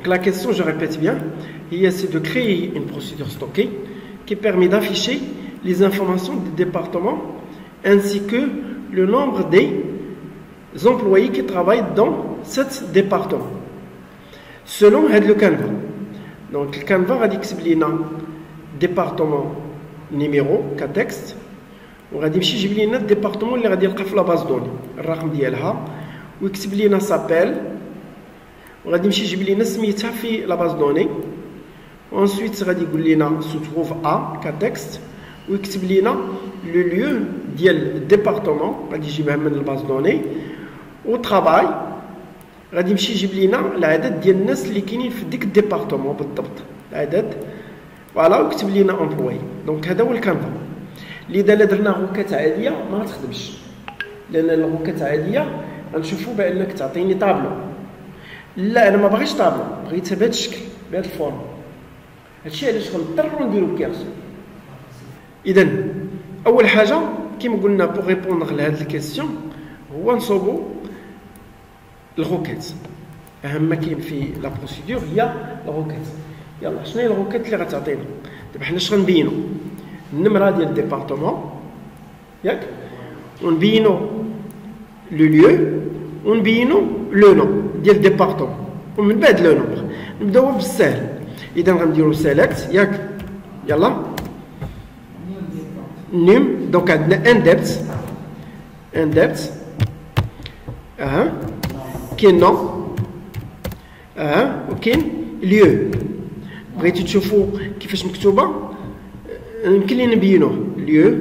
Donc la question, je répète bien, c'est de créer une procédure stockée qui permet d'afficher les informations du département ainsi que le nombre des employés qui travaillent dans ce département selon le canevas. Donc le canevas va expliquer département numéro كتكست وغادي يمشي يجيب لنا الديبارتمون اللي غادي يلقى في لا باز دوني الرقم ديالها ويكتب لنا سابيل وغادي يمشي يجيب لنا سميتها في لا باز دوني وانسويت غادي يقول لنا سو تروف ا كتكست ويكتب لنا لو ليو ديال الديبارتمون غادي يجيبها من الباز دوني و طرافاي غادي يمشي يجيب لنا العدد ديال الناس اللي كاينين في ديك الديبارتمون بالضبط العدد فوالا ويكتب لنا امبلوي. دونك هذا هو الكانفا. لذا الا درنا غوكات عاديه ما غتخدمش لان الغوكات عاديه غنشوفوا بانك تعطيني طابلو. لا انا ما باغيش طابلو بغيتها بهذا الشكل بهذا الفورم. هادشي علاش غنضطروا نديرو كيرسون. اذا اول حاجه كيما قلنا بوغ ريبوندر لهاد الكيسيون هو نصوبوا الغوكات. اهم ما كاين في لا بروسيدور هي الغوكات. يلا شنو هي الغوكات اللي غتعطينا؟ دابا حنا اش غنبينو؟ النمره ديال الديبارتمون ياك ونبينو لو ليو ونبينو لو نوم ديال الديبارتمون ومن بعد لو نومبر نبداو بالسهل. اذا غنديرو سيليكت ياك يلا نيم. دونك عندنا ان ديبت كاين نوم وكاين ليو. بغيتو تشوفوا كيفاش مكتوبه يمكن لي نبينوه ليو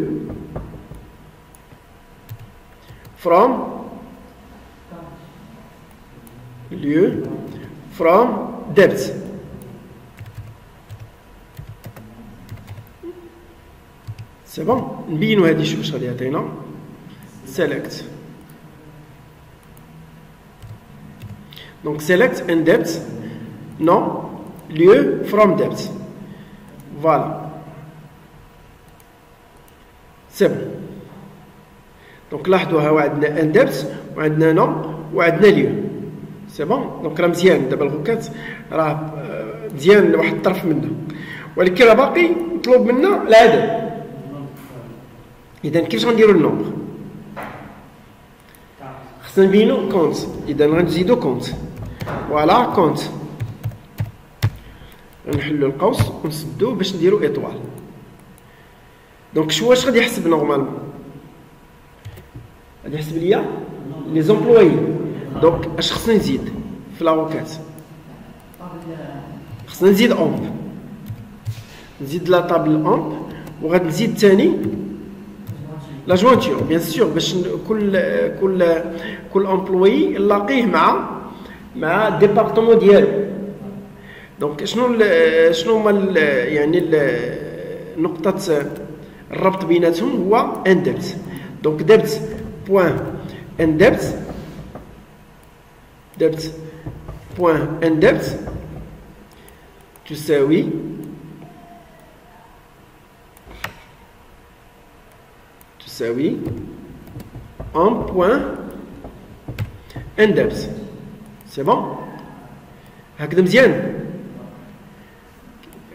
فروم ديبت سي بون. نبينو هادي شوف واش غادي يعطينا سيليكت. دونك سيليكت ان ديبت نو lieu from depth. Voilà. C'est bon. Donc لاحظوا ها عندنا ان depth وعندنا نوم وعندنا lieu. سي بون. دونك راه مزيان دابا الغوكات راه مزيان لواحد الطرف منه ولكن راه باقي مطلوب منا العدد. اذا كيفاش غنديروا النومبر؟ خصنا نبينوا كونت. اذا غنزيدوا كونت. فوالا كونت نحلو القوس ونسدوه باش نديرو ايطوال. دونك شو واش غادي يحسب نورمالمون؟ غادي يحسب ليا لي زومبلوي. دونك اش خصني نزيد في لاغوكات؟ خصنا نزيد اومب. نزيد لا طابل اومب وغادي نزيد ثاني لا جوانتور بيان سور باش كل امبلوي نلاقيه مع الديبارتمون ديالو. دونك شنو هما يعني نقطة الربط بيناتهم هو ان ديبت. دونك ديبت بوان ان ديبت بوان ان ديبت تساوي ان بوان ان ديبت. سي بون هكذا مزيان.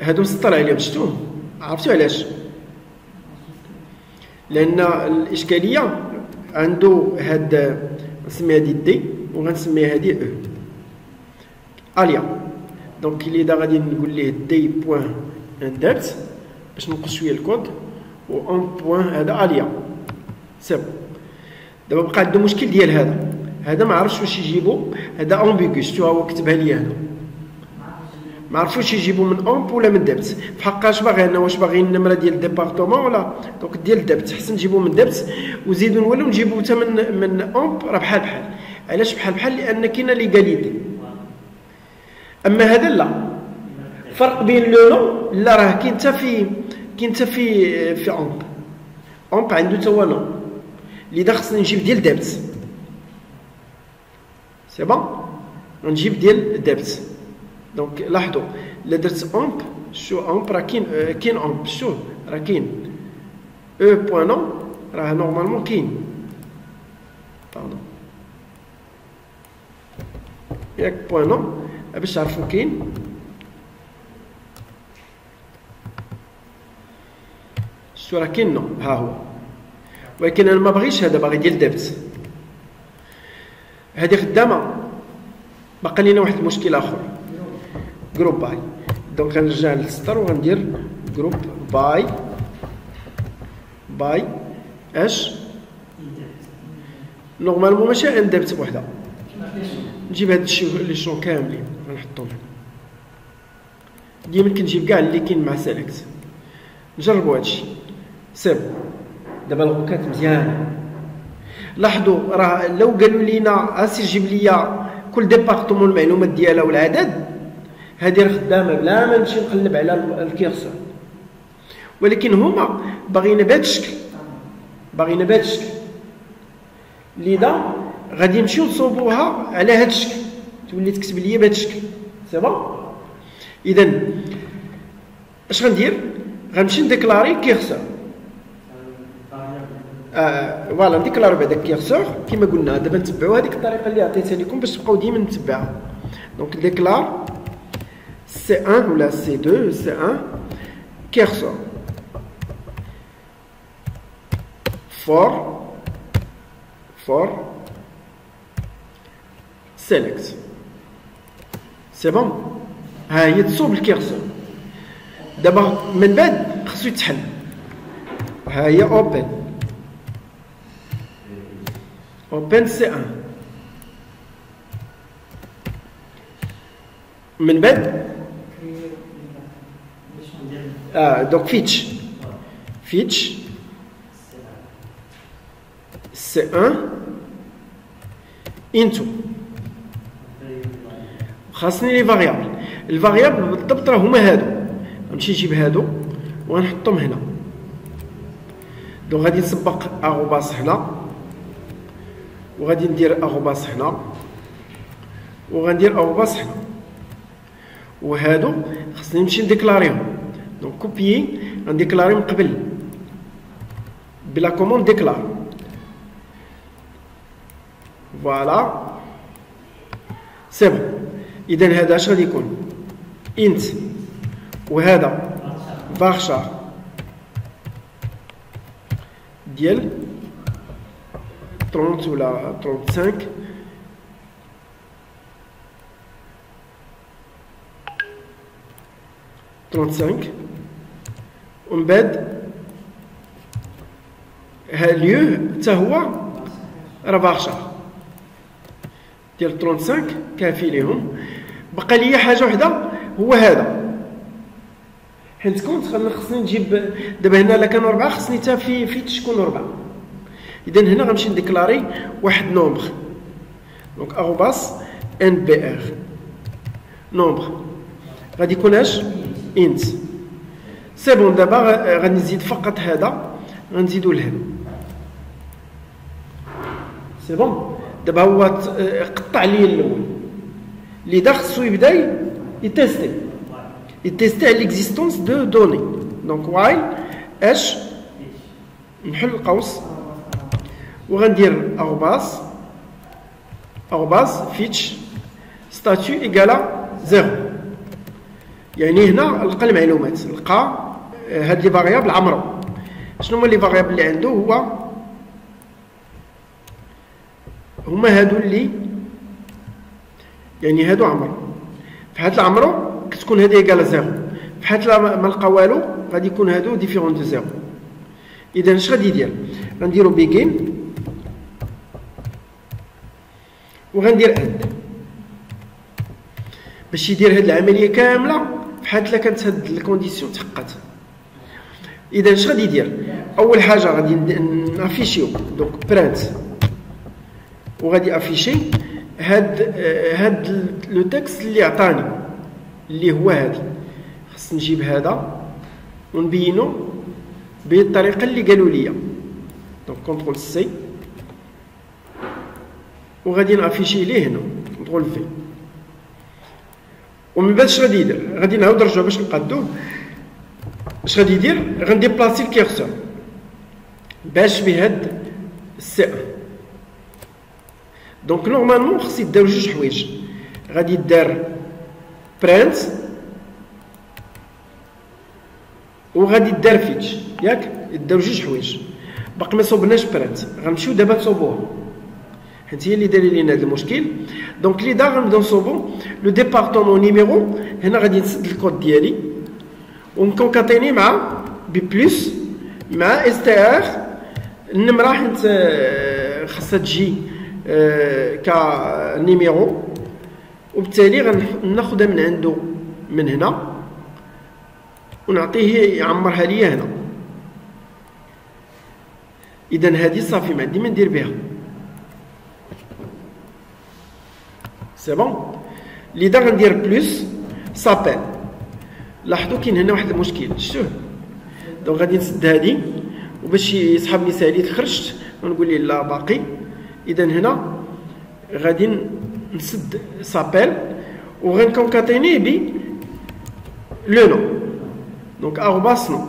هادو مسطر عليهم شفتوهم عرفتوا علاش؟ لان الاشكاليه عنده هاد نسمي هادي دي وغنسميها هادي او اليا. دونك اللي غادي نقول ليه دي بوان ان ديبت باش نقص شويه الكود و ان بوان هذا اليا. سي بون. دابا بقى عنده مشكل ديال هذا ما عرفش واش يجيبو. هذا امبيغو شفتوها هو كتبها لي هنا ما عرفوش يجيبوا من اومب ولا من دبت. بحق اش باغي انا؟ واش باغي النمره ديال الديبارتمون ولا دونك ديال دبت؟ حسن نجيبوا من دبت وزيدوا نولوا نجيبوا حتى من اومب. راه بحال علاش بحال؟ لان كاينه ليغاليتي. اما هذا لا. فرق بين لو نو لا راه كاين حتى في اومب عنده حتى هو نو. لذا خصني نجيب ديال دبت. سي بون. نجيب ديال دبت. دونك لاحظوا الا درت اومب شو اومب راه كاين اومب شو راه كاين او بوان نو راه نورمالمون كاين باردون ياك بوان نو باش تعرفوا كاين شتو راه كاين نو ها هو، ولكن انا ما بغيتش هذا، باغي ديال دبت. هذه خدامه. بقى لينا واحد المشكل اخر، جروب باي. دونك غنرجع للسطر وغندير جروب باي اش نورمالمون ماشي ان دبت بوحدها. نجيب هاد لي شون كاملين غنحطهم هنا. ديما كنجيب كاع اللي كاين مع سيليكت. نجربوا هادشي سيب. دابا الغوكات مزيانه. لاحظوا راه لو قالوا لينا اسير جيب ليا كل ديبارتمون المعلومات ديالها والعدد، هذه راه خدامه بلا ما نمشي نقلب على الكيرسور. ولكن هما باغيين بهذا الشكل، لذا غادي نمشيو نصوبوها على هذا الشكل، تولي تكتب لي بهذا الشكل. سي بون. اذا اش غندير؟ غنمشي نديكلاري كيرسور. فوالا نديكلاري بهذاك الكيرسور كما قلنا. دابا نتبعوا هذيك الطريقه اللي عطيتها لكم باش تبقاو ديما نتبعها. دونك ديكلار C1 ولا C2 C1 كيرسور for select. سي بون. ها هي تصوب الكيرسور. دابا من بعد خصو يتحل. ها هي اوبن C1. من بعد دونك فيتش C1 انتو خاصني لي فاريابل. الفاريابل بالضبط راه هما هادو. غنمشي نجيب هادو وغنحطهم هنا. دونك غادي نسبق اغوباس هنا، وغادي ندير اغوباس هنا، وغندير اغوباس هنا، وهادو خصني نمشي نديكلاريهم. دونك كوبيي غنديكلاريهم قبل بلا كوموند ديكلار. فوالا سي بون. اذا هذا اش غادي يكون؟ انت، وهذا فارشار ديال 30 ولا 35 ومن بعد ها اليو حتى هو راه فارشار ديال 35 كافي ليهم. بقى لي حاجه وحده هو هذا، حيت كنت خصني نجيب دابا هنا الا كانوا 4 خصني حتى في تكون 4. اذا هنا غنمشي نديكلاري واحد نومبر. دونك اغوباس ان بي ار نومبر غادي يكون اش؟ انت. سي بون. دابا غادي نزيد فقط هذا، غنزيدو لهنا. سي بون. دابا هو قطع لي الاول اللي خصو يبدا يتيستي على ليكزيستونس دو دوني. دونك وايل اش نحل القوس وغندير اغوباس فيتش ستاتيو ايكالا 0. يعني هنا لقى المعلومات، لقى هاد لي فاريابل عمرو. شنو هما لي فاريابل اللي عنده؟ هما هادو اللي يعني هادو عمرو. في حالة العمرو كتكون هادي ايكالا 0. في حالة ما لقى والو غادي يكون هادو ديفيرون دو 0. اذا اش غادي يدير؟ غنديرو بيجين وغندير اد باش يدير هاد العمليه كامله في حالة الا كانت هاد الكونديسيون تحققت. اذا اش غادي يدير؟ اول حاجه غادي نافيشيو دونك برانت، وغادي افيشي هاد لو تكست اللي عطاني اللي هو هذا. خص نجيب هذا ونبينو بالطريقه اللي قالوا لي. دونك كونترول سي وغادي نافيشي ليه هنا كونترول في. ومن بعد اش غادي يدير؟ غادي نعاود نرجعو باش نقادوه. اش غادي يدير؟ غنديبلاسي الكيرسور باش بهاد السي. دونك نورمالمون خص يدار جوج حوايج. غادي يدار برانت وغادي دار فيتش ياك داو جوج حوايج باقي ما صوبناش برانت غنمشيو دابا نصوبوها حيت هي اللي دايره لينا هذا المشكل دونك اللي دار غنبداو نصوبو لو ديبارتمون نيميرو هنا غادي نسد الكود ديالي ونكونكاتيني مع بي بلس مع اس تي ار النمره حيت خاصها تجي كنيميرو وبالتالي غناخذها من عنده من هنا ونعطيه يعمرها ليا هنا اذا هذه صافي ما عندي ما ندير بها سي بون لذا غندير بلس سابيل لاحظوا كاين هنا واحد المشكل شفتوه دونك غادي نسد هذه وباش يسحبني ساليت خرجت ونقول لي لا باقي اذا هنا غادي نسد سابيل وغنكونكاتينيه ب لو نو دونك ارباس نو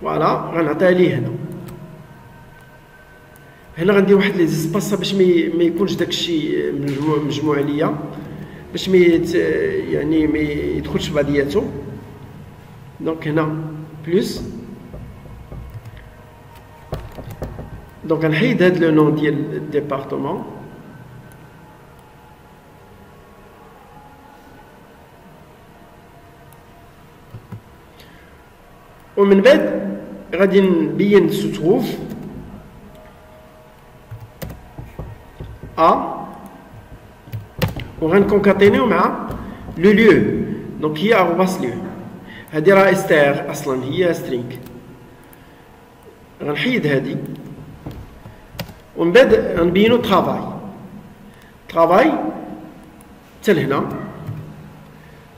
فوالا غنعطيها ليه هنا غندير واحد لي زيسباس باش ما يكونش داكشي مجموع ليا باش ما يعني ما يدخلش بعضياتو دونك هنا بلس دونك غنحيد هاد لو نون ديال الديبارتمون ومن بعد غادي نبين سو تروف وغنكونكاتينيو مع لو ليو دونك هي ارباس ليو هادي راه استار اصلا هي سترينغ غنحيد هادي ومن بعد غنبينو ترافاي حتى لهنا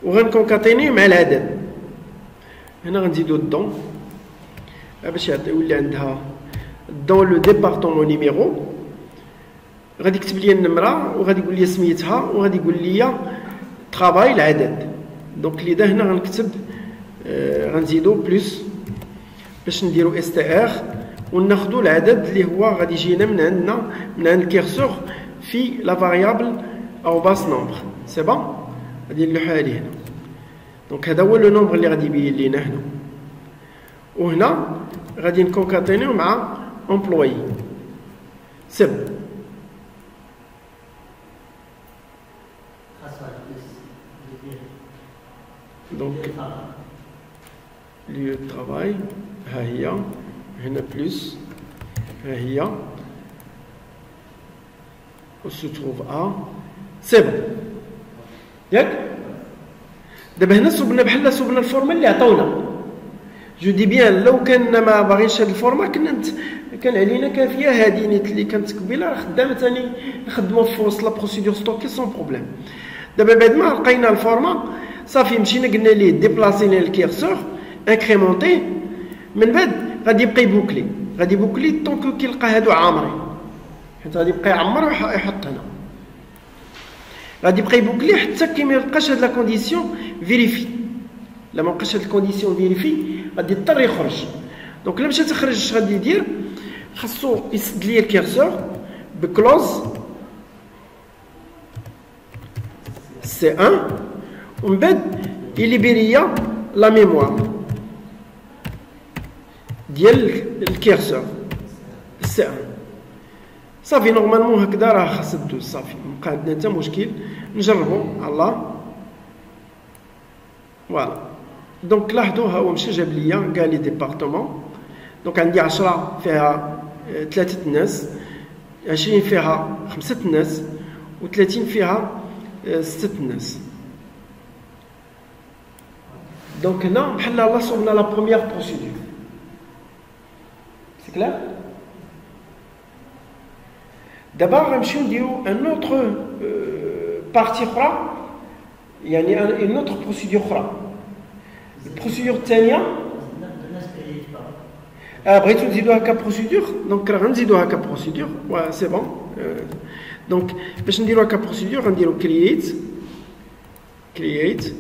وغنكونكاتينيو مع العدد هنا غنزيدو الدون باش يولي عندها دون لو ديبارتمون نيميرو غادي يكتب لي النمره وغادي يقول لي سميتها وغادي يقول لي ترافاي العدد دونك لذا هنا غنكتب غنزيدو بلس باش نديرو اس تي ار وناخذوا العدد اللي هو غادي يجينا من عندنا من عند الكيرسور في لا فاريابل او باس نومبر سي بون غادي نلوحها لي هنا دونك هذا هو لو نومبر اللي غادي يبين لينا هنا وهنا غادي نكونكاتينيو مع امبلوي سب دونك lieu de travail ها هي هنا بلس ها هي و se trouve A سي بون ياك دابا هنا صوبنا بحال صوبنا الفورمه اللي عطاونا جو دي بيان لو كان ما باغينش هاد الفورمه كان علينا كافيه هادي نيت اللي كانت قبيله راه خدامه ثاني نخدمو في وسط لا بروسيدور ستوكي سون بروبليم دابا بعد ما لقينا الفورمه صافي مشينا قلنا ليه ديبلاسي لنا الكيرسور انكريمونتي من بعد غادي يبقى يبوكلي غادي يبوكلي طونكو كيلقى هادو عامرين حيت غادي يبقى يعمر ويحط هنا غادي يبقى يبوكلي حتى كي ما يلقاش هاد لا كونديسيون فيريفي لما بقاش هاد الكونديسيون فيريفي غادي يضطر يخرج دونك الا مشى تخرج اش غادي يدير خاصو يسد ليا الكيرسور بكلوز سي 1 ومن بعد يليبيريا لا ميموار ديال الكيرسور سي 1 صافي نورمالمون هكذا راه خاص دوز صافي مابقى عندنا حتى مشكل نجربو الله فوالا دونك لاحظوا ها هو مشى جاب ليا كاع لي ديبارتمون دونك عندي 10 فيها 3 الناس 20 فيها 5 الناس و30 فيها 6 الناس دونك هنا بحال الله صوبنا لا بروميير بروسيدور سي كلير دابا غنمشيو نديرو ان اوتر بارتي اخرى يعني ان اوتر بروسيدور اخرى البروسيدور الثانيه بغيتو نزيدو هكا بروسيدور دونك راه غنزيدو هكا بروسيدور سي بون دونك باش نديرو هكا بروسيدور غنديرو كرييت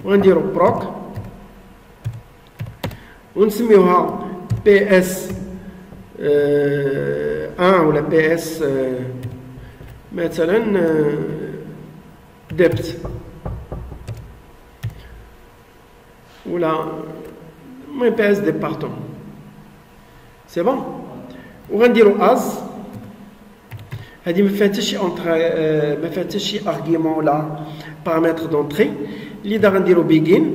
وغنديرو بروك ونسميوها بي اس 1 ولا بي اس مثلا ديبت ولا المهم بي اس ديبارتمون سي بون وغنديرو از هذه ما فيها حتى شي ما فيها حتى شي ارغيومون ولا بارامتر دونطري اللي دا غنديرو بيغين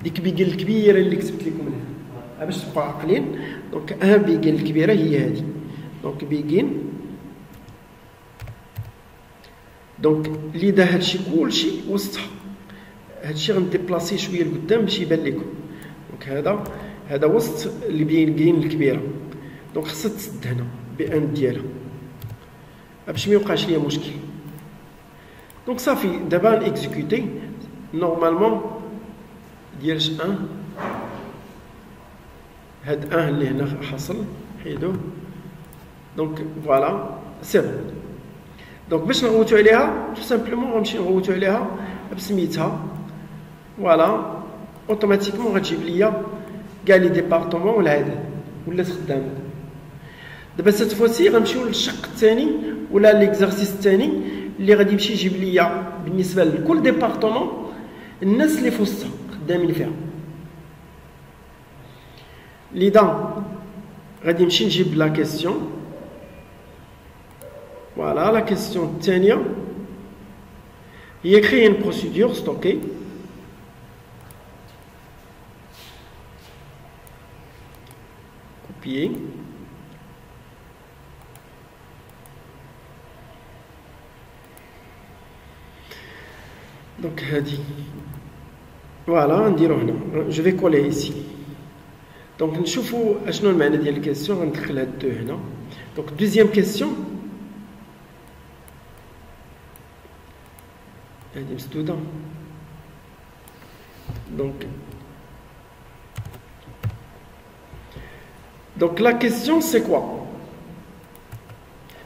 ديك بيغين الكبيره اللي كتبت لكم هنا باش تبقاو عاقلين دونك بيغين الكبيره هي هذه دونك بيغين دونك اللي دا هادشي كلشي وسطها هادشي غنديبلاسيه شويه لقدام باش يبان لكم دونك هذا وسط اللي بيغين الكبيره دونك خاصها تسد هنا بان ديالها باش ما يوقعش ليا مشكل دونك صافي دابا نيكزيكوتي نورمالمون ديال 1 هاد 1 اللي هنا حاصل حيدوه دونك فوالا سي بون دونك باش نغوتو عليها تو سامبلومون غنمشي نغوتو عليها بسميتها فوالا اوتوماتيكمون غتجيب ليا كاع لي ديبارتمون والعدد ولات خدامه دابا سيت فوسي غنمشيو للشق الثاني ولا ليكزارسيس الثاني اللي غادي يمشي يجيب ليا بالنسبه لكل ديبارتمون الناس اللي في وسطها خدامين فيها لذا غادي نمشي نجيب لا كيسيون فوالا لا كيسيون الثانيه هي كريي ان بروسيدور ستوكي كوبيي دونك هادي فوالا نديرو هنا جو في كولي ايسي دونك نشوفو اشنو المعنى ديال الكيسيون غندخل هاد دو هنا دونك دوزيام كيسيون هادي مسدوده donc la question c'est quoi?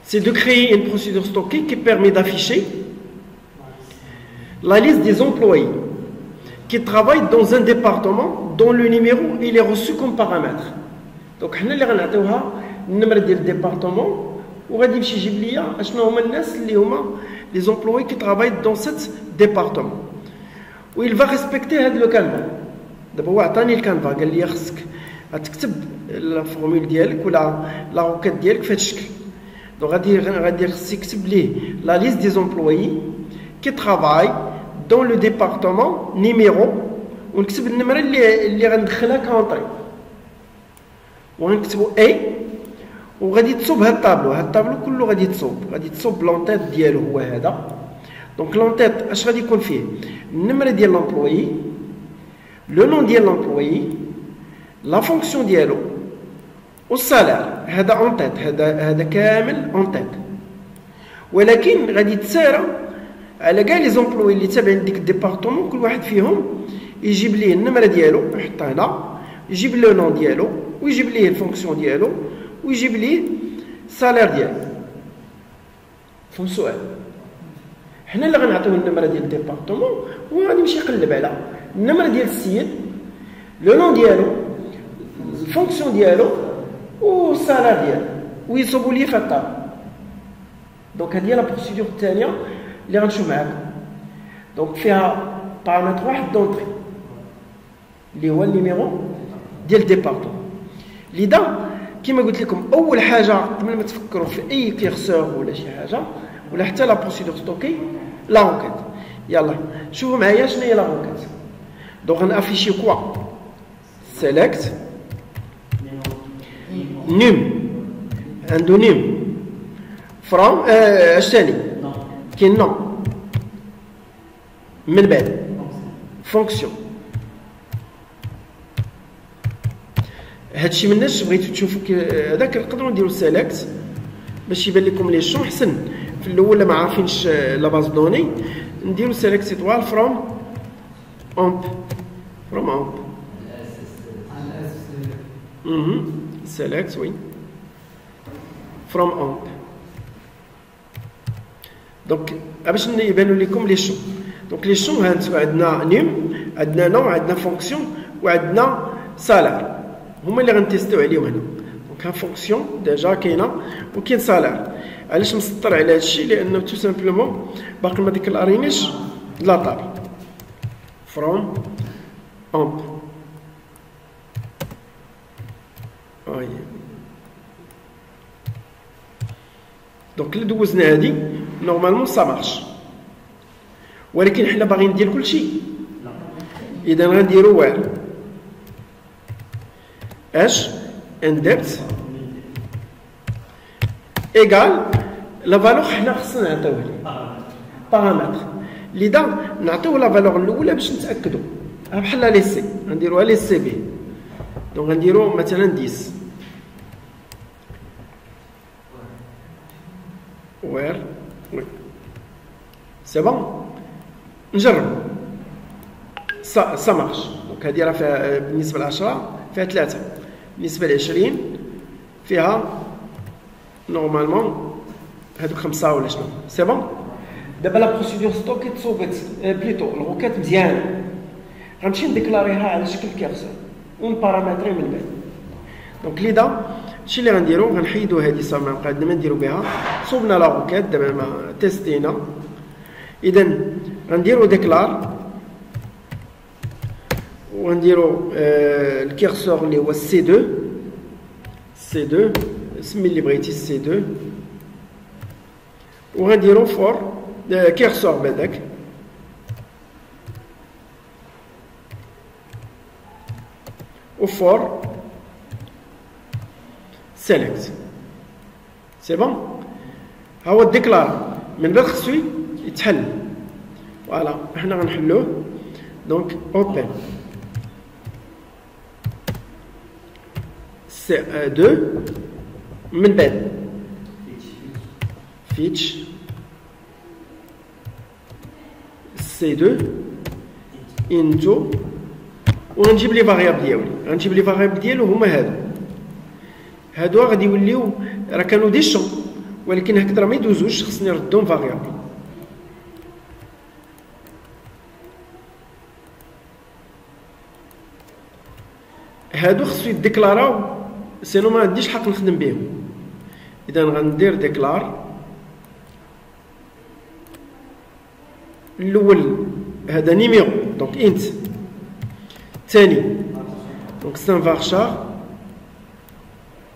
C'est de créer une procédure stockée qui permet d'afficher la liste des employés qui travaillent dans un département dont le numéro il est reçu comme paramètre. Donc حنا اللي غنعطيوها النمره ديال الديبارتمون وغادي يمشي يجيب ليا اشنو هما الناس اللي هما les employés qui travaillent dans cet département. و il va respecter هذا لو كانفا. دابا هو عطاني الكانفا قال لي خصك غتكتب الفورمول ديالك ولا لا روكيت ديالك في هذا الشكل. دونك غادي خص يكتب ليه la liste des employés qui travaillent dans le département numéro ونكتب النمره اللي غندخلها كونطري وغنكتبو اي وغادي تصوب هاد الطابلو كله غادي تصوب لونتيت ديالو هو هذا دونك لونتيت اش غادي يكون فيه النمره ديال لومبلويي لو نون ديال لومبلويي لا فونكسيون ديالو والسالير هذا اونتيت هذا كامل اونتيت ولكن غادي تسارى على كاع لي زومبلوي اللي تابعين ديك الديبارتمون كل واحد فيهم يجيب ليه النمره ديالو يحطها هنا يجيب لو نون ديالو ويجيب ليه الفونكسيون ديالو ويجيب ليه السالير ديالو. فهم السؤال؟ حنا اللي غنعطيو النمره ديال الديبارتمون وغادي يمشي يقلب على النمره ديال السيد لو نون ديالو الفونكسيون ديالو والسالير ديالو ويصوبوا ليه في الطابلو. دونك هذه هي لا بروسيدور الثانيه اللي غنشوف معاكم. دونك فيها بارامتر واحد دونطري اللي هو النيميرو ديال الديبارتمون. لذا كما قلت لكم اول حاجه قبل ما تفكروا في اي كيرسور ولا شي حاجه ولا حتى لا بروسيدور ستوكي لا روكيت. يلا شوفوا معايا شنو هي لا روكيت. دونك غنافيشي كوا سيليكت نيم عنده نيم فروم اش ثاني كاين نو من بعد فونكسيون. هادشي مناش بغيتو تشوفوا هذاك نقدروا نديرو سيليكت باش يبان لكم لي شون حسن في الاول ما عارفينش لا باز دوني نديرو سيليكت ايطوال فروم امب سيليكت وي فروم امب. دونك باش يبانوا لكم لي شون. دونك لي شون هانتو عندنا نيم عندنا نوع عندنا فونكسيون وعندنا سالير هما اللي غنتيستيو عليهم هنا. دونك ها فونكسيون ديجا كاينه وكاين سالير. علاش مسطر على هادشي؟ لانه تو سامبلومون باقي ما ديكلارينيش de la table. From amp. Donc اللي دوزنا هادي نورمالمون سا مارش، ولكن حنا باغيين ندير كلشي. اذا غنديرو وير اش ان ديبت ايكال لا فالور حنا خصنا نعطيوه بارامتر. لذا نعطيو لا فالور الاولى باش نتاكدوا بحال لي سي، غنديروها لي سي بي. دونك غنديرو مثلا 10 وير سي بون. نجرب سا مارش. دونك هادي راه فيها بالنسبه ل 10 فيها 3، بالنسبه ل 20 فيها نورمالمون هادوك 5 ولا شنو. سي بون. دابا لا بروسيدور ستوكي تصوبت بليتو الروكات مزيانه، غنمشي نديكلاريها على شكل كيرسور ونبارامتري من بعد. دونك لذا هادشي اللي غنديرو، غنحيدو هادي صافي ما بقى ما نديرو بها. صوبنا لا روكات دابا ما تيستينا. اذا غنديرو ديكلار وغنديرو الكيرسور اللي هو سي 2 سمي اللي بغيتي سي 2 وغنديرو فور كيرسور بعداك وفور سيليكت. سي بون. ها هو الديكلار من بعد خصو يتحل. فوالا حنا غنحلوه. دونك اوبن سي 2 من بعد فيتش سي 2 انتو وغنجيب لي فاريابل ديالي. غنجيب لي فاريابل ديالو هما هادو غادي يوليو راه كانوا دي شون، ولكن هكذا ما يدوزوش، خصني نردهم فاريابل. هادو خصو يديكلاراو سينو ما عنديش حق نخدم بهم. اذا غندير ديكلار الاول هذا نيميرو دونك انت، الثاني دونك سان فار شار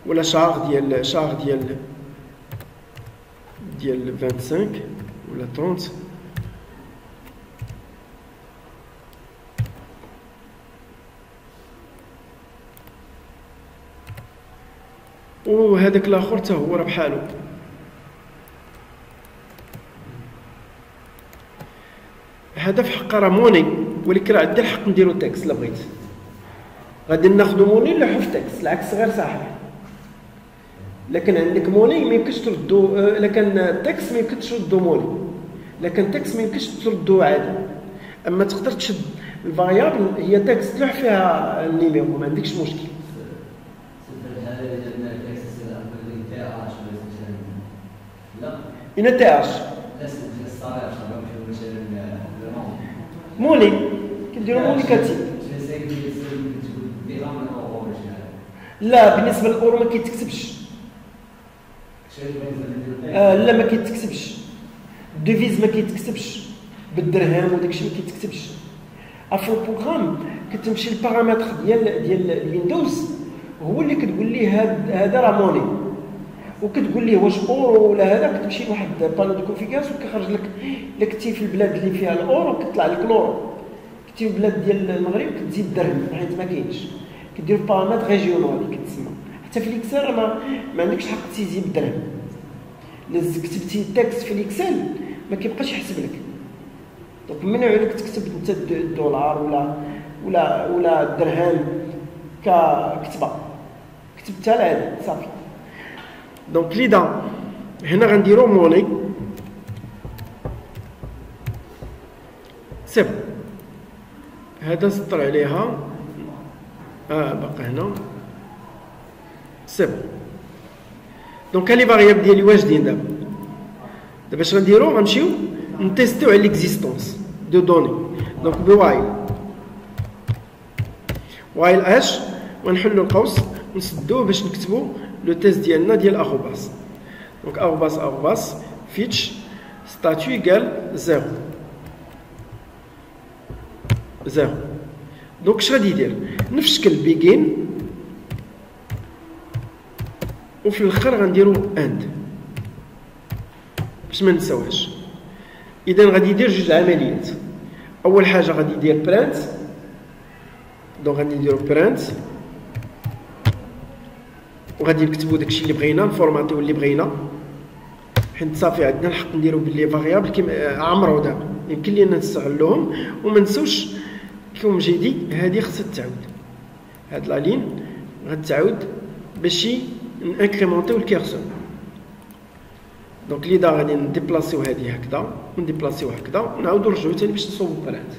ولا شار ديال 25 ولا 30 وهذاك الاخر حتى هو راه بحالو. هذا في حق راه موني، ولكن راه عندي الحق نديرو تكست الا بغيت. غادي ناخذ موني نلوحو في تكست، العكس غير صحيح. لكن عندك موني ما يمكنش تردو، لكن التكست ما يمكنش تردو موني، لكن التكست ما يمكنش تردو عادي. اما تقدر تشد الفاريابل هي تكست تلوح فيها النيميرو، ما عندكش مشكل. Une TH. موني كنديرو مونيكاتيف. لا بالنسبه للاورو ما كيتكتبش. لا ما كيتكتبش. الديفيز ما كيتكتبش بالدرهم وداكشي ما كيتكتبش. في البروغرام كتمشي للبارامتر ديال الويندوز هو اللي كتقول ليه هذا راه موني، وكتقول ليه واش اورو ولا هذا. كتمشي لواحد بانو دو كونفيغوراسيون كيخرج لك الا كنتي في البلاد اللي فيها الاورو كتطلع لك الاورو، كنتي في البلاد ديال المغرب كتزيد الدرهم حيت ما كاينش. كدير بارامتر ريجيونال اللي كتسمى. حتى في الاكسل ما عندكش حق تسيزي بالدرهم. الا كتبتي تكست في الاكسل ما كيبقاش يحسب لك. دونك ممنوع لك تكتب انت الدولار ولا الدرهم ككتبه، كتبتها العادي صافي. دونك لذا هنا غنديرو موني سيب. هذا سطر عليها باقي هنا سيب. دونك لي فاريابل ديالي واجدين. دابا اش غنديرو؟ غنمشيو نتيستيو على ليكزيستونس دو دوني. دونك وايل اش ونحلو القوس ونسدوه باش نكتبو لو تيست ديالنا ديال اروباس. دونك اروباس فيتش ستاتيو ايكال 0. 0. دونك اش غادي يدير؟ نفس الشكل بيجين وفي الاخر غنديرو اند باش ما نساوهاش. اذا غادي يدير جوج عمليات. اول حاجه غادي يدير برنت، دونك غادي نديرو برنت وغادي نكتبو داكشي اللي بغينا، نفورماتيو اللي بغينا، حيت صافي عندنا الحق نديرو باللي فاريابل كيما عمرو دابا يمكن لينا نستغلوهم. وما نساوش كيما جيدي هادي خصها تعاود، هاد لا لين غتعاود باش نانكريمونطيو الكيرسور. دونك ليدا غادي نديبلاسيو هادي هكذا ونديبلاسيو هكذا ونعاودو نرجعو تاني باش نصوبو برنت.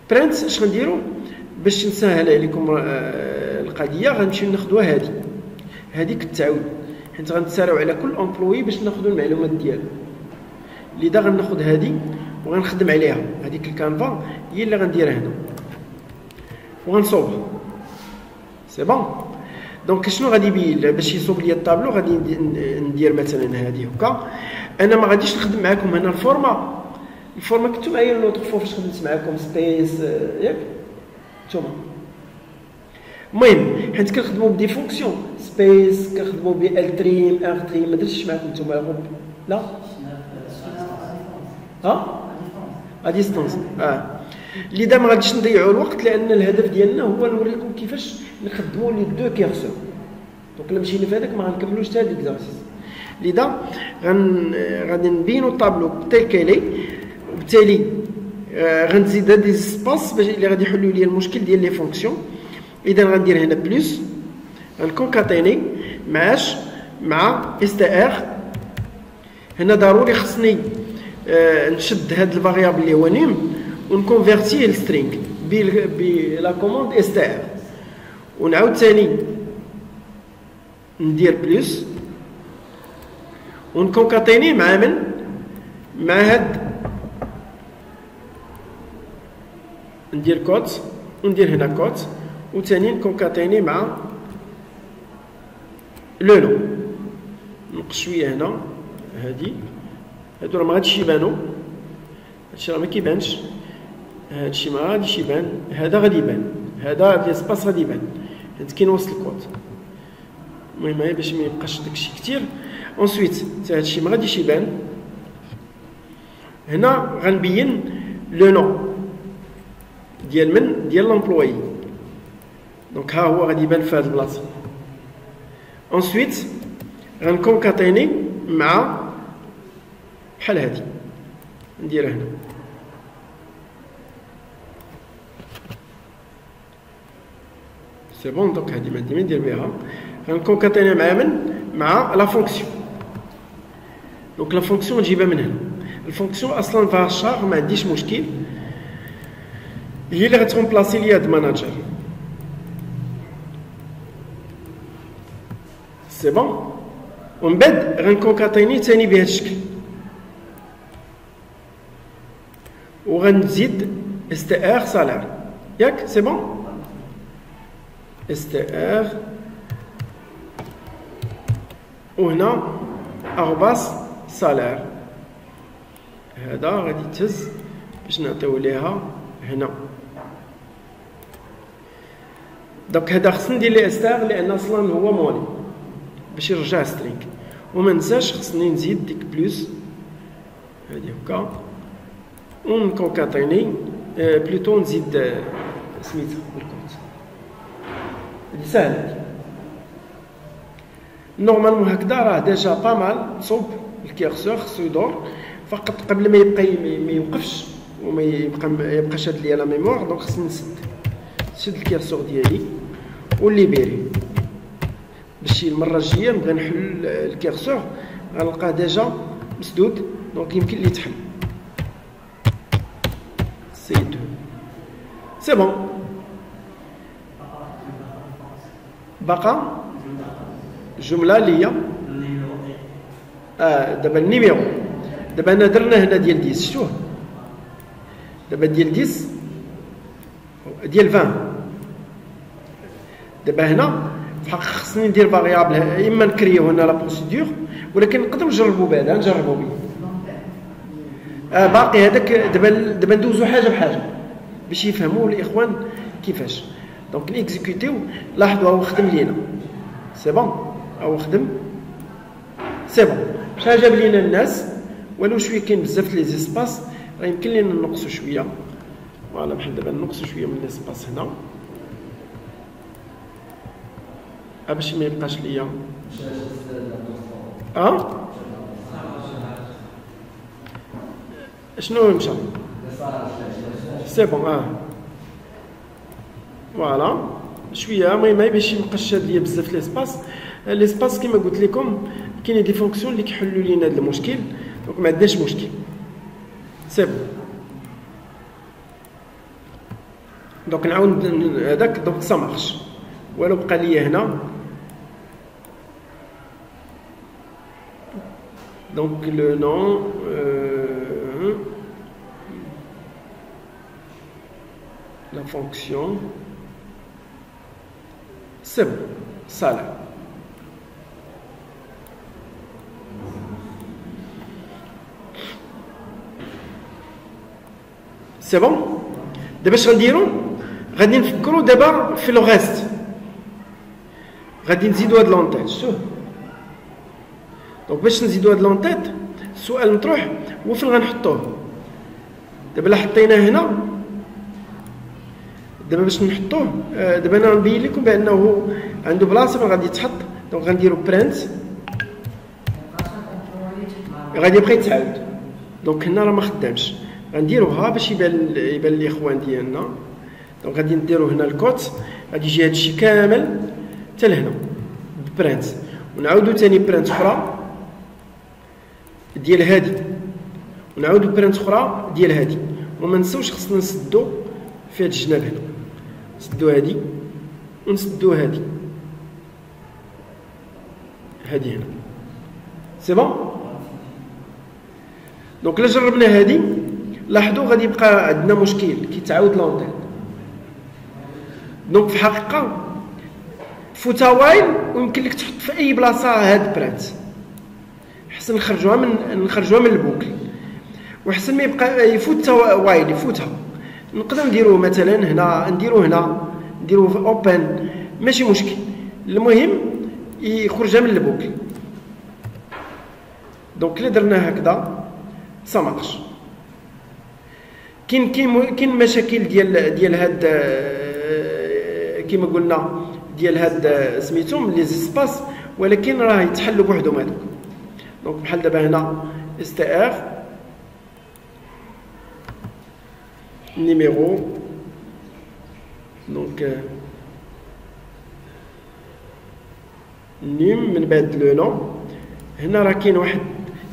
برنت اش غنديرو باش نسهل عليكم القضيه؟ غنمشيو ناخدوها هادي كتعاود، حيت غنتسارعو على كل امبلوي باش ناخدو المعلومات ديالو. لذا غناخد هادي وغنخدم عليها، هذيك الكانفا هي اللي غنديرها هنا وغنصوبها. سي بون. دونك شنو غادي يبين باش يصوب لي الطابلو؟ غادي ندير مثلا هادي هكا. انا ما غاديش نخدم معكم هنا الفورما كنتو معايا لوطخ فوا فاش خدمت معكم سبيس ياك نتوما. المهم حيت كنخدمو بدي فونكسيون سبيس، كنخدمو ال تريم ار تريم، ما درتش معكم نتوما غوب لا ا ديستونس. لذا ما غاديش نضيعوا الوقت، لان الهدف ديالنا هو نوريكم كيفاش نخدموا لي دو كيرسور. دونك الا مشينا في هذاك ما غنكملوش حتى هاد ليكزارسيس. لذا غادي نبينوا الطابلو تيل كيلي، وبالتالي غنزيد هاد لي سباس باش اللي غادي يحلوا لي المشكل ديال لي فونكسيون. اذا غندير هنا بلس، غنكونكاتيني مع اس تي ار. هنا ضروري خصني نشد هاد الفاريابل اللي هو نيم ونكونفيرتيه لسترينغ بلا كوموند اس تي ار، ونعاود ثاني ندير بلس ونكونكاتيني مع هاد، ندير كوت وندير هنا كوت وثاني نكونكاتيني مع لو نو. نقص شويه هنا هادي، هادو راه ما غاديش يبانو، هادشي راه ما كيبانش، هادشي ما غاديش يبان، هذا غادي يبان، هذا ليسباس غادي يبان حيت كينوصل الكود. المهم هي باش ما يبقاش داكشي كتير. اونسويت حتى هادشي ما غاديش يبان. هنا غنبين لو نو ديال لومبلوي، دونك ها هو غادي يبان في هاد البلاصه. اونسويت غنكونكاتيني مع بحال هادي، نديرها هنا سي بون. دونك هادي ما ندير بها، غنكونكاتيني مع لا فونكسيون. دونك لا فونكسيون نجيبها من هنا. الفونكسيون اصلا فيها الشار، ما عنديش مشكل، هي اللي غترومبلاسي لي هاد ماناجر. سي بون. ومن بعد غنكونكاتيني ثاني بهذا الشكل، وغنزيد اس تي ار سالير ياك. سي بون. اس تي ار وهنا ارباس سالير، هذا غادي تهز باش نعطيو ليها هنا. دونك هذا خصني ندير ليه اس تي ار لان اصلا هو مولي باش يرجع سترينغ. وما ننساش خصني نزيد ديك بلس هادي هكا ونكونكاتيني بلوتو نزيد سميتها الكود. هادي ساهله نورمالمون هكذا، راه ديجا با مال تصوب الكيرسور. خصو يدور فقط قبل ما يبقى ما يوقفش وما يبقى شاد ليا لا ميموار. دونك خصني نشد الكيرسور ديالي والليبيري باش المره الجايه نبغي نحل الكيرسور غنلقاه ديجا مسدود، دونك يمكن لي يتحل. سيدو سي بون. بقى جمله اللي هي دابا النيميرو. دابا انا درنا هنا ديال 10 شتوه، دابا ديال 10 ديال 20. دابا هنا فحق خصني ندير فاريابل، اما نكريو هنا لا بروسيدور ولكن نقدر نجربو بعدا، نجربو بيه. باقي هذاك دابا ندوزو حاجه بحاجه باش يفهموا الاخوان كيفاش. دونك نيكزيكوتيو. لاحظوا هو خدم لينا سي بون، هو خدم سي بون. شحال جاب لينا الناس ولو شويه كاين بزاف لي زيسباس، راه يمكن لينا نقصوا شويه. فوالا بحال دابا نقصوا شويه من ليسباس هنا باش ما يبقاش ليا شنو مشى سي بون. فوالا شويه المهم باش ميبقاش شاد ليا بزاف ليسباس. ليسباس كيما قلت لكم كاين دي فونكسيون اللي كيحلوا لينا هذا المشكل، دونك ما عندناش مشكل سي بون. دونك نعاود هذاك دونك سا مارش. ولو بقى ليا هنا دونك لو نون la fonction c'est bon, ça là. C'est bon. دابا اش غنديرو؟ غادي نفكروا دابا في لو غيست. غادي نزيدو هاد لونتيت. شوف دونك باش نزيدو هاد لونتيت السؤال مطروح هو فين غنحطوه. دابا لا حطيناه هنا دابا باش نحطوه دابا انا نبين لكم بانه عنده بلاصه فين غادي يتحط. دونك غنديرو برينت غادي يبقى يتعاود. دونك هنا راه ما خدامش، غنديروها باش يبان الاخوان ديالنا. دونك غادي نديرو هنا الكوت، غادي يجي هادشي كامل حتى لهنا برينت، ونعاودو ثاني برينت اخرى ديال هادي، ونعاودو برينت اخرى ديال هادي. وما نساوش خصنا نسدو في هاد الجناب هنا، نسدو هادي ونسدو هادي هنا سي بون. دونك الا جربنا هادي لاحظوا غادي يبقى عندنا مشكل كيتعاود لونتيل. دونك في الحقيقه فوتا وايل ويمكن لك تحط في اي بلاصه هاد برانت، حسن نخرجوها من البوكل، وحسن ما يبقى يفوت وايل يفوتها. نقدر نديروه مثلا هنا، نديروه في اوبن ماشي مشكل، المهم يخرجها من البوكل. دونك الا درنا هكذا سا مارش. كاين مشاكل ديال هاد كيما قلنا ديال هاد سميتهم لي زيسباس، ولكن راه يتحلوا بوحدهم هذوك. دونك بحال دابا هنا اس تي ار نيميرو، دونك نيم من بعد لو نون. هنا راه كاين واحد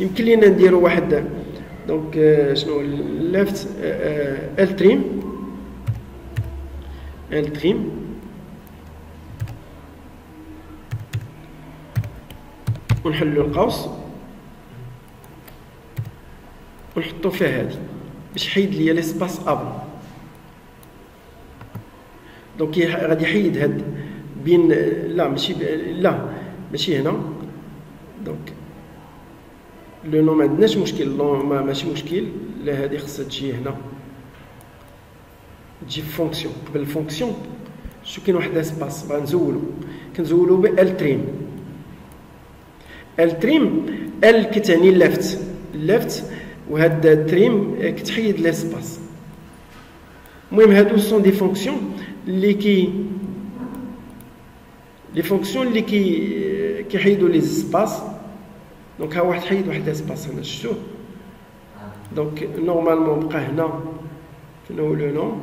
يمكن لينا نديرو واحد دونك شنو ليفت ال تريم ونحلو القوس ونحطو فيها هادي باش يحيد ليا ليسباس افون. دونك غادي يحيد هاد بين لا ماشي هنا. دونك لو نو ما عندناش مشكل، ماشي مشكل. لا هادي خصها تجي هنا، تجي في فونكسيون. قبل الفونكسيون شو كاين واحد اسباس بغا كنزولو ب ال تريم. ال تريم ال كتعني ليفت وهاد التريم كتحيد ليسباس. المهم هادو سون دي فونكسيون اللي كيحيدوا لي سباس. دونك ها واحد حيد واحد اسباس هنا شفتوه. دونك نورمالمون بقى هنا فين هو لو نون.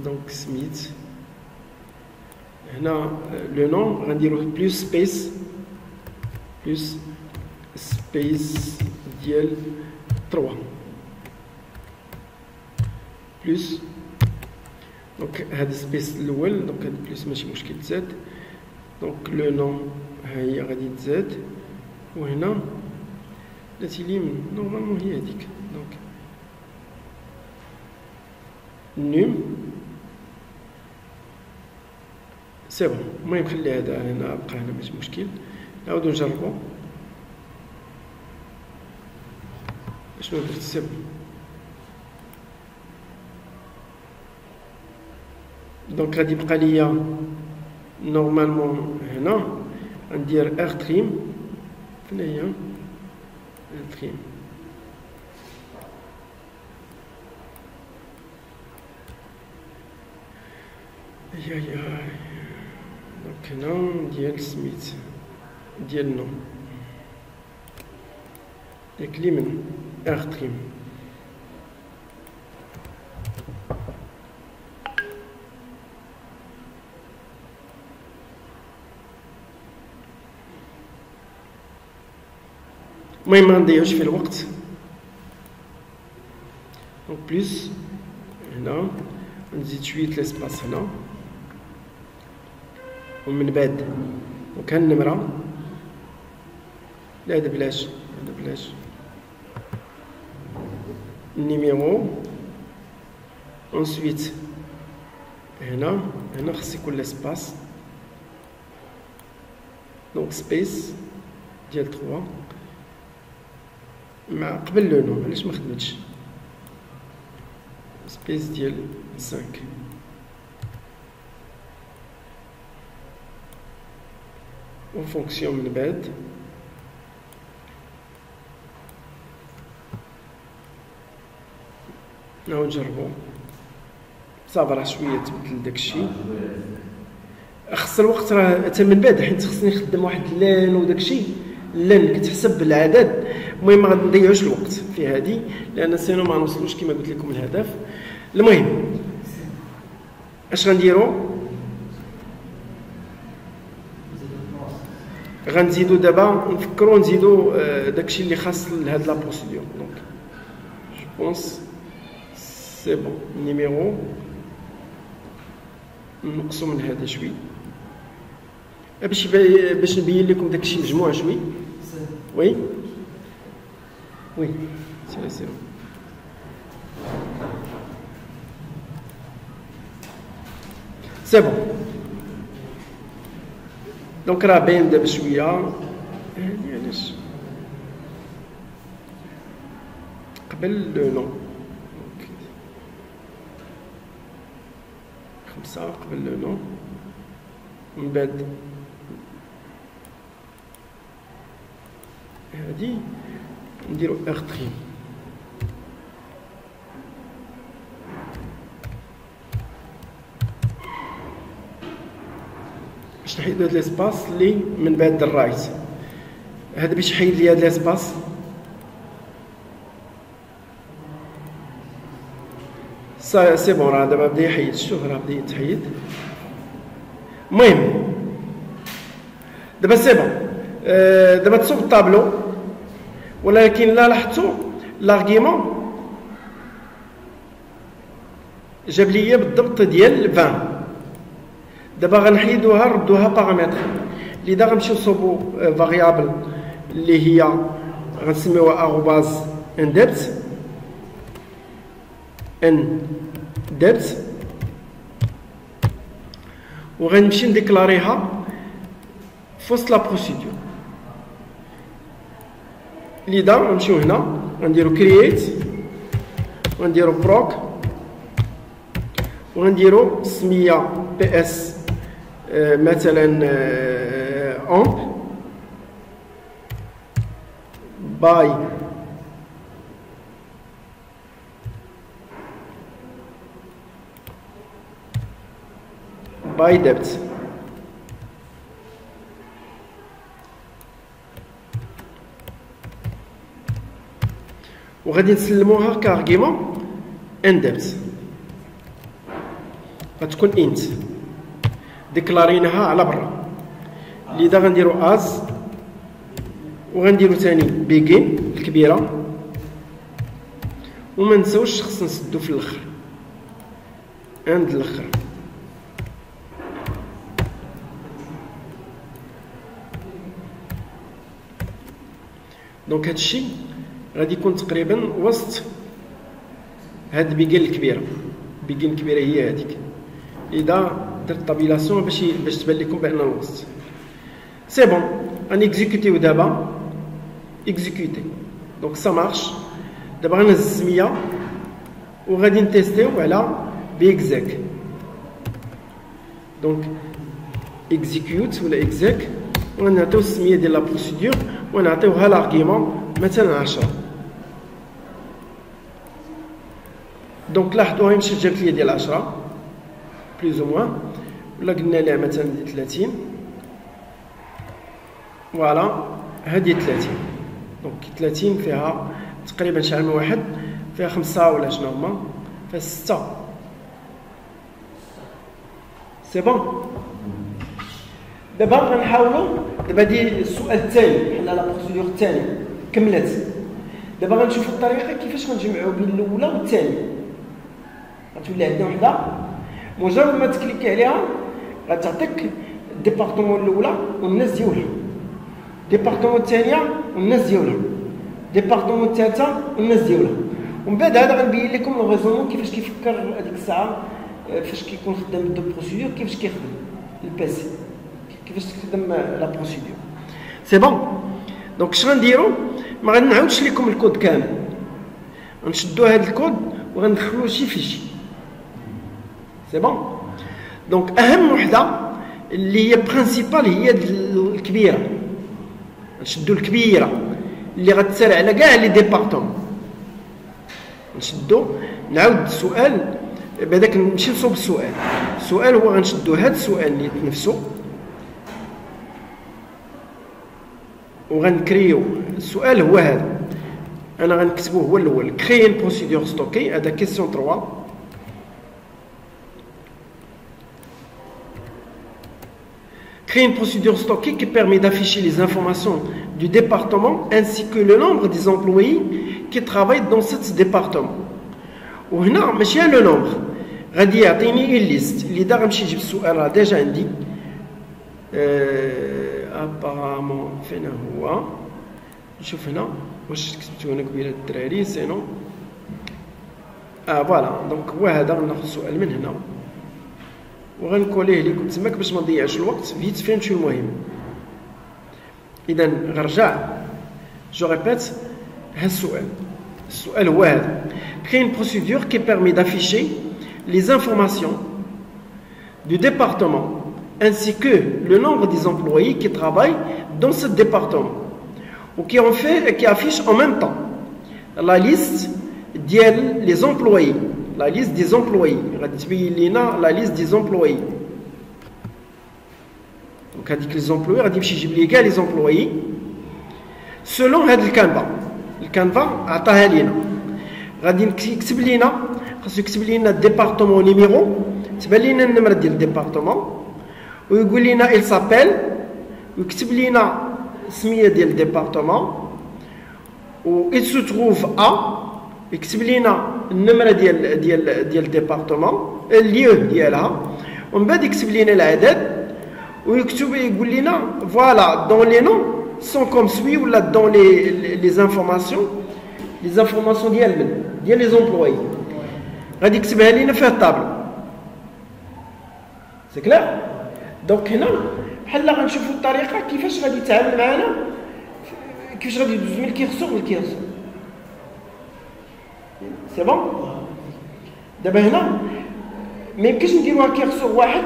دونك سميت هنا لو نون غنديرو بلوس سبيس ديال 3 بلوس. دونك هاد سبيس الاول دونك هاد بلوس ماشي مشكل تزاد. دونك لو نون ها هي غادي تزاد، وهنا لا تيليم نورمالمون هي هاديك. دونك نيم سي بون. المهم خلي هذا هنا بقى هنا ماشي مشكل. نعاودو نجربو. شنو درت؟ سي بون. دونك غادي يبقى ليا نورمالمون هنا ندير ار تريم. فين هي ار تريم؟ يا دونك هنا ديال سميت ديال نو ياك لي من ار تريم. المهم ما نضيعوش في الوقت. دونك بليس هنا نزيد شويه ليسباس هنا ومن بعد وكان النمره. لا هذا بلاش، هذا بلاش. النيميرو انسويت هنا خص يكون ليسباس. دونك سبيس ديال 3 مع قبل لو نو. علاش ما خدمتش سبيس ديال 5 و فونكسيون من بعد نعاود نجربو. صافي راه شويه تبدل داكشي. خص الوقت راه حتى من بعد حيت خصني نخدم واحد اللان وداكشي. اللان كتحسب بالعدد. المهم ما غنضيعوش الوقت في هذه لان سينو ما نوصلوش كما قلت لكم الهدف. المهم اش غنديرو؟ غنزيدو دابا نفكرو نزيدو داكشي اللي خاص لهاد لا بروسيدور. دونك جو بونس سي بون. نيميرو نقصو من هذا شوي باش نبين لكم داكشي مجموع شوي. وي وي سي سي بون. دونك راه باين دابا شويه هادي. علاش قبل لو نو 5 قبل لو نو من بعد هادي نديرو ار تريم. باش نحيدو هاد ليسباس اللي من بعد الرايت. هذا باش يحيد لي هاد ليسباس. سي بون. راه دابا بدا يحيد. شوف راه بدا يتحيد. المهم دابا سي بون. دابا تصوب الطابلو ولكن لا لاحظتوا لارغيمون جاب لي بالضبط ديال 20. دابا غنحيدوها نردوها بارامتر. لذا غنمشيو نصوبو فاريابل اللي هي غنسميوها اروباز ان ديبت ان ديبت وغنمشي نديكلاريها في وسط لا بروسيدور. لذا غنمشيو هنا غنديرو كرييت وغنديرو بروك وغنديرو سميه بي اس مثلا امب باي ديبت. وغادي نسلموها كارغيمون ان ديبت. غتكون انت ديكلاريناها على برا. لذا غنديرو از وغنديرو ثاني بيجين الكبيره وما نساوش خصنا نسدو في الاخر عند الاخر. دونك هادشي غادي يكون تقريبا وسط هاد بيجين الكبيره. بيجين الكبيره هي هذيك. اذا درت طابيلاسيون باش تبان لكم بان الوسط. سي بون غنكزيكوتيو دابا اكزيكوتي دونك سا مارش. دابا غنهز السميه وغادي نتيستيو على بيكزاك. دونك اكزيكيوت ولا اكزاك ونعطيو السميه ديال لا بروسيدور ونعطيوها لارغيومون مثلا 10. دونك لاحظوا هاي مشات جابت لي ديال 10 بلوز او موان، ولا قلنا لها مثلا 30. فوالا هادي 30. دونك 30 فيها تقريبا شحال من واحد، فيها 5 ولا شنو هما، فيها 6. سي بون. دابا غنحاولوا دابا دي السؤال الثاني، حنا لا بروسيدور الثاني كملت. دابا غنشوفوا الطريقه كيفاش غنجمعوا بين الاولى والثانيه. غتولي عندنا وحده مجرد ما تكليكي عليها غتعطيك الديبارتمون الاولى والناس ديالها، الديبارتمون الثانيه والناس ديالها، الديبارتمون الثالثه والناس ديالها. ومن بعد هذا غنبين لكم لو ريزونمون كيفاش كيفكر هذيك الساعه فاش كيكون خدام دو بروسيدور، كيفاش كيخدم الباسي، كيفاش تخدم لا بروسيدور. سي بون. دونك اش غنديرو؟ ما غنعاودش لكم الكود كامل، غنشدو هذا الكود وغندخلوه شي فيشي. سي بون. دونك اهم وحده اللي هي برينسيبال هي الكبيره، نشدو الكبيره اللي غتسال على كاع لي ديبارتمون. نشدو نعاود السؤال بعداك نمشي نصوب السؤال. السؤال هو غنشدو هذا السؤال نيت نفسه وغنكريو. السؤال هو هذا، انا غنكتبوه هو الاول، كريي ان بروسيدور ستوكي. هذا كيسيون 3. Créer une procédure stockée qui permet d'afficher les informations du département ainsi que le nombre des employés qui travaillent dans ce département. وهنا ماشي لو نومبر، غادي يعطيني ليست اللي دا غنمشي نجيب السؤال راه ديجا عندي. ابارامون فين هو؟ نشوف هنا واش كتبتو هنا قبيله الدراري سينو. فوالا. دونك هو هذا غناخذ السؤال من هنا وغنكوليه لكم تماك باش ما نضيعش الوقت فيت في نمشيو المهم. اذا غنرجع جو ريبيت ها السؤال. السؤال هو هذا، créer une procédure qui permet d'afficher les informations du département ainsi que le nombre des employés qui travaillent dans ce département ou qui affiche en même temps la liste des employés. La liste des employés. La liste des employés. Donc, les employés, les employés. Selon le canevas. Le canevas, il y a département numéro. Il y a le numéro du département. Il s'appelle. Il y a le département. Il se trouve à. يكتب لنا النمره ديال الديبارتمون الليو ديالها، ومن بعد يكتب لنا العدد ويكتب يقول لنا فوالا دون لي نون سون كوم سوي ولا دون لي انفورماسيون ديال من ديال لي زومبلوي. غادي يكتبها لنا في الطابلو. سي كلير. دونك هنا بحال غنشوفوا الطريقه كيفاش غادي يتعامل معنا، كيفاش غادي يدوز من الكيرسور للكيرسور. سي بون. دابا هنا ما يمكنش نديروها كيرسور واحد.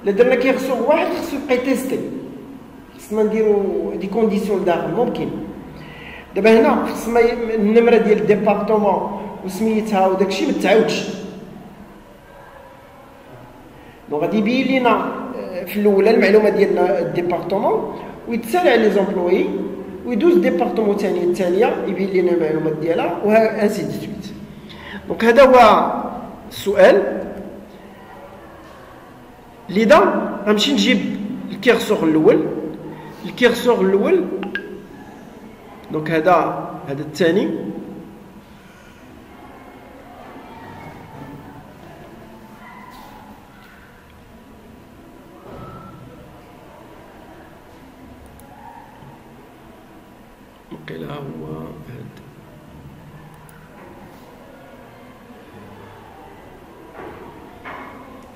الا درنا كيرسور واحد خصو يبقى يتيستي، خصنا نديرو دي كونديسيون لداخل ممكن. دابا هنا خصنا النمره ديال الديبارتمون وسميتها وداكشي ما تعاودش. دونك غادي يبين لينا في الاولى المعلومه ديال الديبارتمون ويتسال على لي زومبلوي ويدوز ديبارتمون الثانيه يبين لنا المعلومات ديالها وها انسي دي سويت. دونك هذا هو السؤال. لذا غنمشي نجيب الكيرسور الاول. دونك هذا الثاني. وقيلا هو هذا.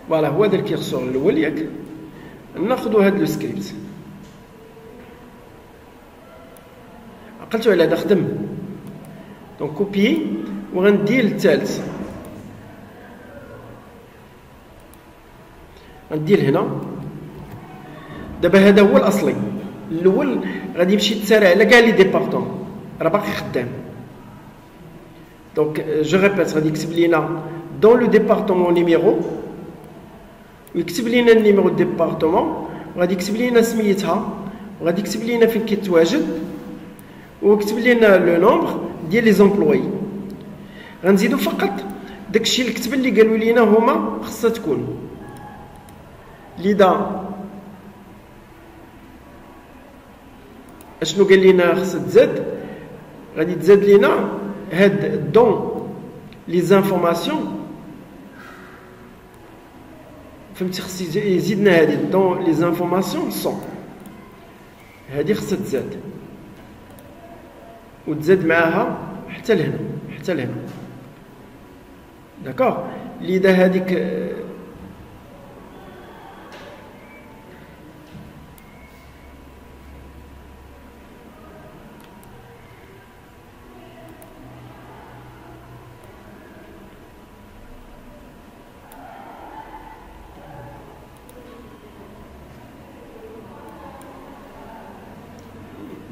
فوالا هو هذا الكيرسور الاول ياك. ناخذوا هذا لو سكريبت عقلتو على هذا خدم. دونك كوبيي وغندير الثالث، غندير هنا. دابا هذا هو الاصلي الاول، غادي يمشي يتسارع على كاع لي ديبارتمون، راه باقي خدام. دونك جو ريبيت، غادي يكتب لينا دون لو ديبارتمون نيميرو، ويكتب لينا النيميرو ديبارتمون، وغادي يكتب لينا سميتها، وغادي يكتب لينا فين كيتواجد، ويكتب لينا لو نومبر ديال لي زومبلوي. غنزيدو فقط داكشي الكتب اللي قالوا لينا هما خصها تكون ليدا. اشنو قال لينا خصها تزاد؟ غادي تزاد لينا هاد دون لي زانفورماسيون، فهمتي؟ خص يزيدنا هادي دون لي زانفورماسيون سون، هادي خصها تزاد وتزاد معاها حتى لهنا، حتى لهنا. داكوغ. ليدا هاديك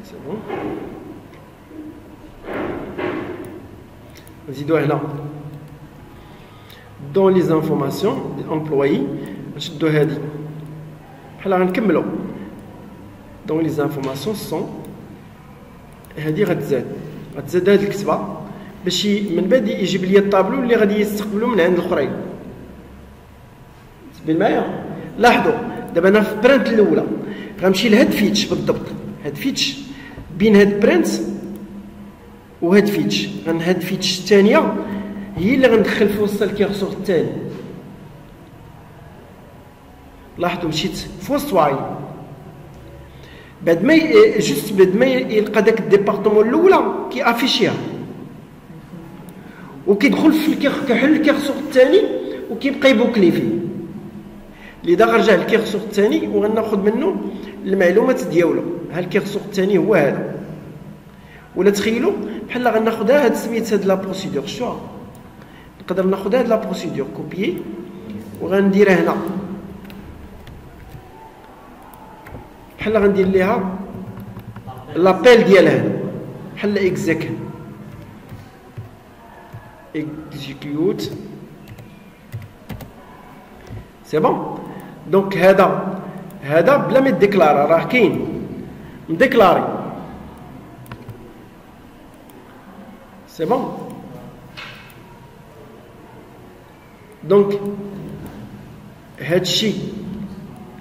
سي بون. نزيدو هنا دون لي زانفورماسيون دي امبلويي، نشدو هادي بحال غنكملو دون لي زانفورماسيون سون، هادي غتزاد هاد الكتبه باش من بعد يجيب لي الطابلو اللي غادي يستقبلو من عند الاخرين. تبين معايا؟ لاحظوا دابا انا في برانت الاولى غنمشي لهاد فيتش بالضبط، هاد فيتش بين هاد برانت وهاد فيتش، هاد فيتش الثانيه هي اللي غندخل في وسط الكيرسور الثاني. لاحظوا مشيت في وسط واي، بعد ما جوست بعد ما يلقى داك الديبارتمون الاولى كيافيشيها وكيدخل في كيحل الكيرسور الثاني وكيبقى يبوكلي فيه. لذا غنرجع للكيرسور الثاني وغناخذ منه المعلومات ديالو. ها الكيرسور الثاني هو هذا، ولا تخيلوا بحال غناخذها هاد سميت هاد لا بروسيدور. شو نقدر ناخذ هاد لا بروسيدور كوبيي وغنديرها هنا بحال غندير ليها لابيل ديالها بحال اكزيكيوت. سي بون. دونك هذا بلا ما ديكلارا راه كاين مديكلاري. سي بون. دونك هادشي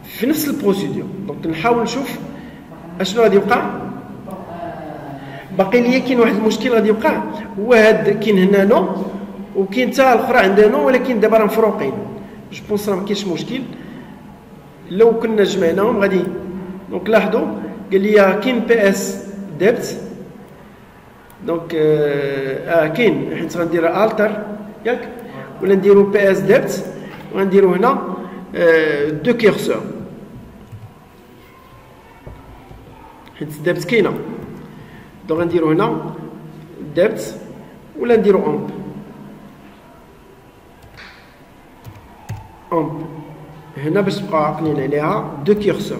في نفس البروسيدور. دونك نحاول نشوف اشنو غادي يوقع. باقي ليا كاين واحد المشكل غادي يوقع، هو هاد كاين هنا نو وكاين حتى الاخرى عندها نو، ولكن دابا راه مفروقين. جو بونس راه مكاينش مشكل لو كنا جمعناهم غادي. دونك لاحظوا قال لي كاين بي اس ديبت. دونك كاين، حيت غندير التر ياك، ولا نديرو بي اس ديبت وغنديرو هنا دو كيرسور حيت ديبت كاينه. دونك غنديرو هنا ديبت ولا نديرو امب هنا باش تبقاو عاقلين عليها دو كيرسور.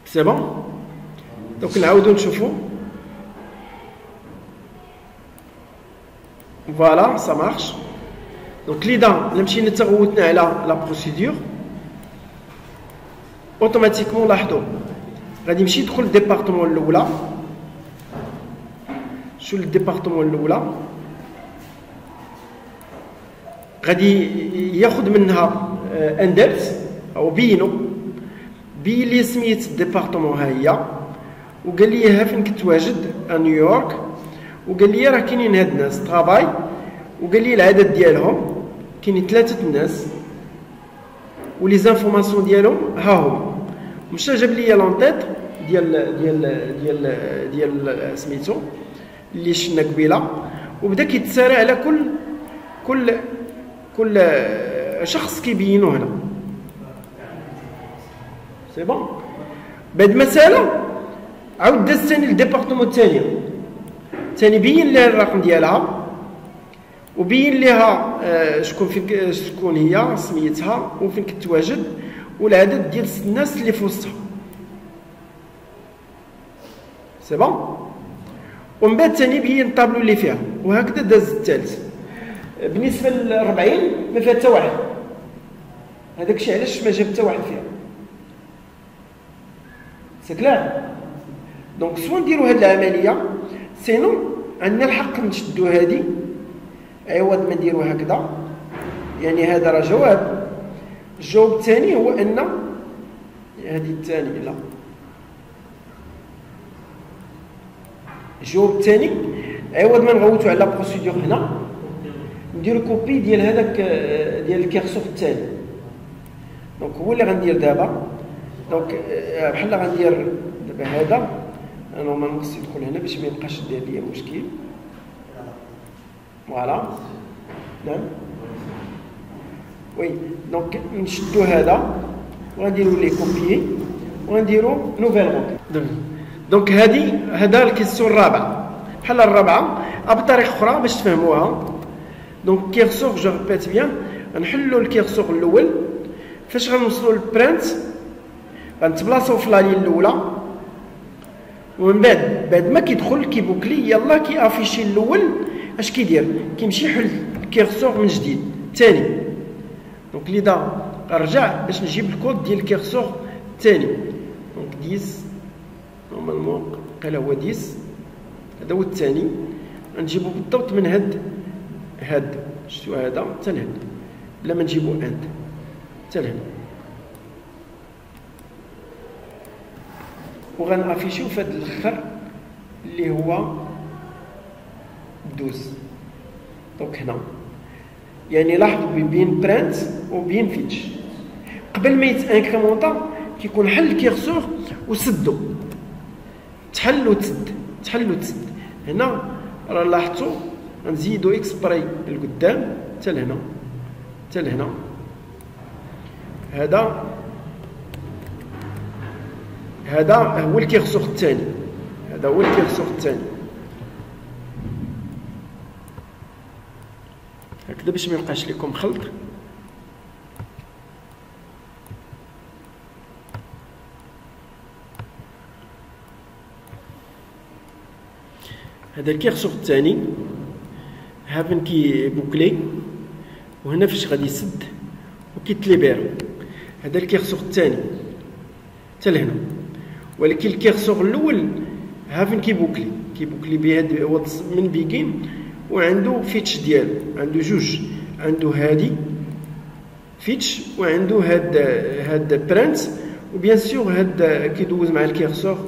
سي بون. دونك نعاودو نشوفو. فوالا سا مارش. دونك ليدا الا مشينا تغوتنا على لا بروسيدور اوتوماتيكمون لاحظوا غادي يمشي يدخل الديبارتمون الاولى. شو الديبارتمون الاولى غادي ياخذ منها ان ديبت او بينو بين لي سميت الديبارتمون ها هي، وقال لي ها فين كتواجد نيويورك، وقال لي راه كاينين هاد الناس طراباي، وقال لي العدد ديالهم كاينين 3 الناس ولي زانفورماسيون ديالهم ها هما. مشى جاب لي لونطيت ديال سميتو اللي شفنا قبيله، وبدا كيتسارع على كل شخص كيبينو هنا. سي بون. بعد مساله عاود داز ثاني للديبارتمون الثانيه، ثاني بين لها الرقم ديالها وبين لها شكون هي سميتها وفين كتواجد والعدد ديال الناس اللي في وسطها. سي بون. ومن بعد ثاني بين الطابلو اللي فيها، وهكذا داز الثالث. بالنسبه ل 40 ما فيها حتى واحد، هذاك الشيء علاش ما جاب حتى واحد فيها. سي كلار. دونك سوا نديرو هاد العمليه، سينو عندنا الحق نشدو هادي عوض ما نديرو هكذا. يعني هذا راه جواب. الجواب الثاني هو ان هذه الثاني لا، الجواب الثاني عوض ما نغوتو على بروسيدور هنا نديرو كوبي ديال هذاك ديال الكيرسور الثاني. دونك هو اللي غندير دابا. دونك بحال غندير دابا هذا نورمالمون خصو يدخل هنا باش ما يبقاش داير ليا مشكل. فوالا. نعم وي. دونك نشدو هذا وغنديرو ليه كوبيي وغنديرو نوفيل روك. دونك هذا الكيسيون الرابعه بحال الرابعه بطريقه اخرى باش تفهموها. دونك كيرسور جو ريبيت بيان، نحلو الكيرسور الاول. فاش غنوصلو للبرينت غنتبلاصو في لا لين الاولى، ومن بعد ما كيدخل كيبوكلي يلا كيافيشي الاول. اش كيدير؟ كيمشي يحل الكيرسور من جديد ثاني. دونك لذا نرجع باش نجيب الكود ديال الكيرسور الثاني. دونك 10 نورمالمون قال هو 10، هذا هو الثاني. غنجيبو بالضبط من هاد شتو هذا حتى لهنا، بلا ما نجيبو حتى لهنا، وغنافيشيو في هاد الاخر اللي هو 12. دونك هنا يعني لاحظوا بين برينت وبين فيتش قبل ما يتانكريمونطا كيكون حل الكيرسور وسدو، تحل وتسد تحل وتسد. هنا راه لاحظتوا غنزيدو اكسبري لقدام حتى لهنا حتى لهنا. هذا هو الكيرسور الثاني، هذا هو الكيرسور الثاني. هكذا باش ما يبقاش لكم خلط. هذا الكيرسور الثاني هافن كي بوكلي، وهنا فاش غادي يسد وكيتليبير. هذا الكيرسور الثاني حتى لهنا، ولكن الكيرسور الاول هافن كيبوكلي بهاد من بيجين، وعنده فيتش ديالو، عنده جوج، عنده هادي فيتش وعنده هاد برينت، وبيان سور هاد كيدوز مع الكيرسور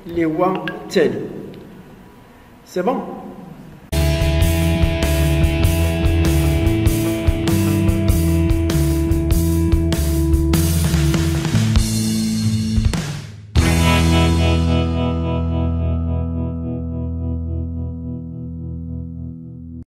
اللي هو الثاني. سي بون.